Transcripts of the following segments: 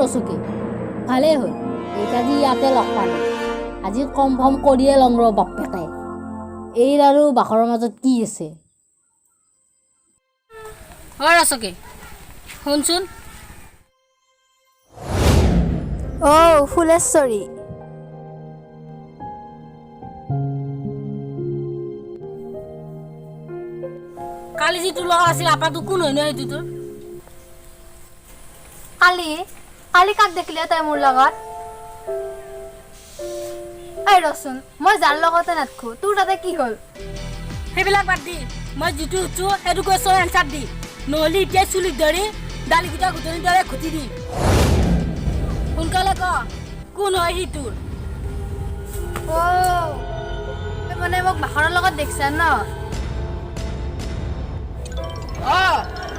ৰচুকে ভালেই হ'ল এইকাজি ইয়াতে লগ পালোঁ আজি কনফাৰ্ম কৰিয়ে লং ৰ বাপেকে এইৰ আৰু বাখৰৰ মাজত কি আছে হয় ৰচুকে শুনচোন ফুলেশ্বৰী কালি যিটো ল'ৰা আছিল আপাটো কোন হয় ন সেইটো তোৰ কালি কাক দেখিলে তাই মোৰ লগত এই ৰচোন মই যাৰ লগতে নাথাকো তোৰ তাতে কি হ'ল সেইবিলাক বাদ দি মই যিটো সুধছো সেইটো কুৱেশ্যন এনচাৰ দি নহ'লে এতিয়া চুলিত ধৰি দালিকেইটা ঘুটনিৰ দৰে ঘুটি দি সোনকালে ক কোন হয় সি তোৰ মানে মোক বাখৰৰ লগত দেখিছা ন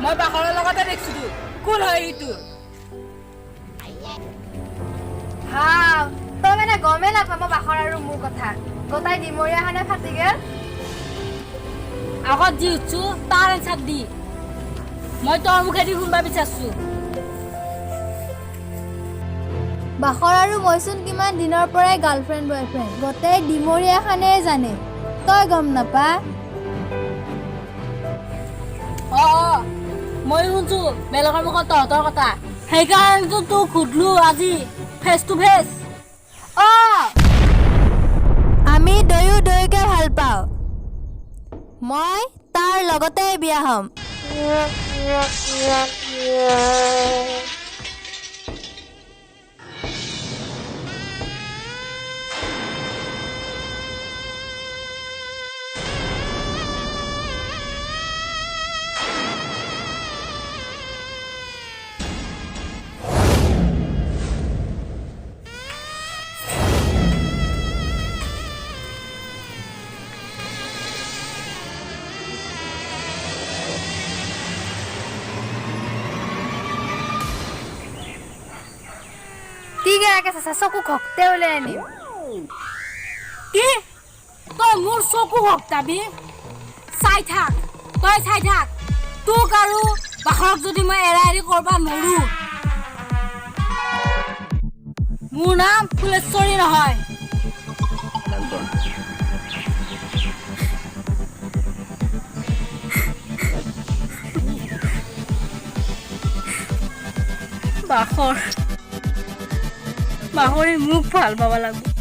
মই বাখৰৰ লগতে দেখিছোঁ কোন হয় সি তোৰ তই মানে গমেই নাপাব বাখৰ আৰু মোৰ কথা গোটাই ডিমৰীয়াখানে ফাটি গেল আগত যি সুধছো তাৰ এনচাৰ দি মই তোৰ মুখেদি শুনবা বিচাৰছো বাখৰ আৰু মইচোন কিমান দিনৰ পৰাই গাৰ্লফ্ৰেণ্ড বয়ফ্ৰেণ্ড গোটেই ডিমৰীয়াখানে জানে তই গম নাপা মই শুনছো বেলেগৰ মুখত তহঁতৰ কথা সেইকাৰণেতো তোক সুধলো আজি ফেচ টু ফেচ আমি দুয়োকে ভাল পাওঁ মই তাৰ লগতে বিয়া হ'ম চকু ঘকতে ওলাই আনিম কি তই মোৰ চকু ভক্তাবি চাই থাক তোক আৰু বাখৰক যদি মই এৰি কৰবা নৰো মোৰ নাম ফুলেশ্বৰী নহয় বাখৰে মোক ভাল পাব লাগিব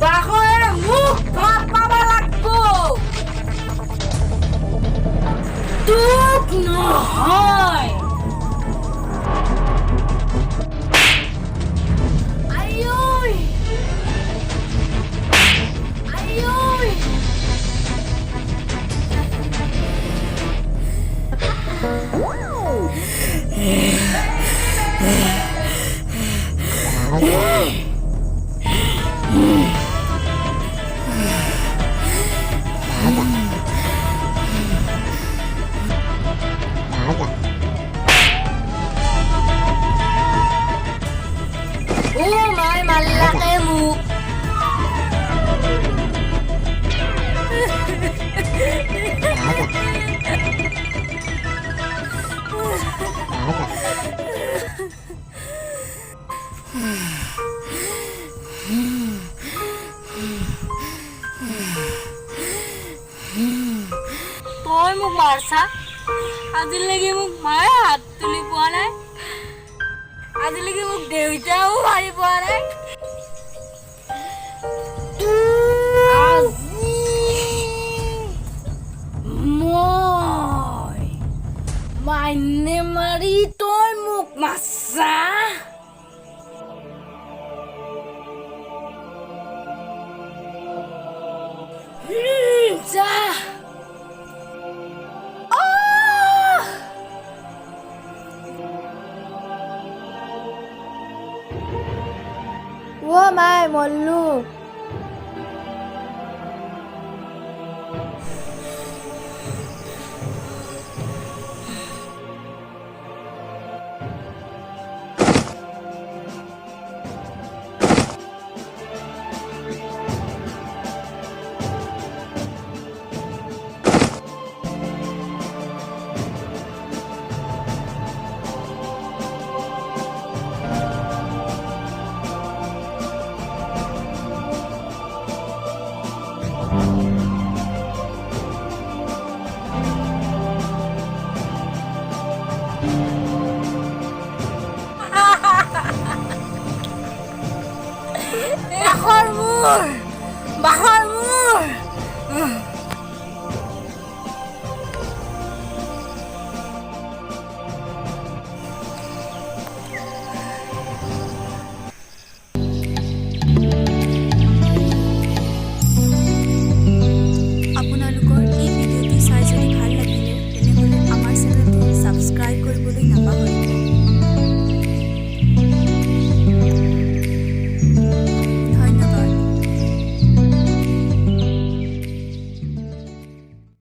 বাখৰে মোক ভাল পাব লাগিব তোক নহয় মই মাল্লাকে মোক তই মোক মাৰছা আজিলৈকে মোক মায়ে হাত তুলি পোৱা নাই আজিলৈকে মোক দেউতাও মাৰি পোৱা নাই মই মাইনে মাৰি তই মোক মাৰছা যা অ' মাই মল্লু। বাখৰ মোৰ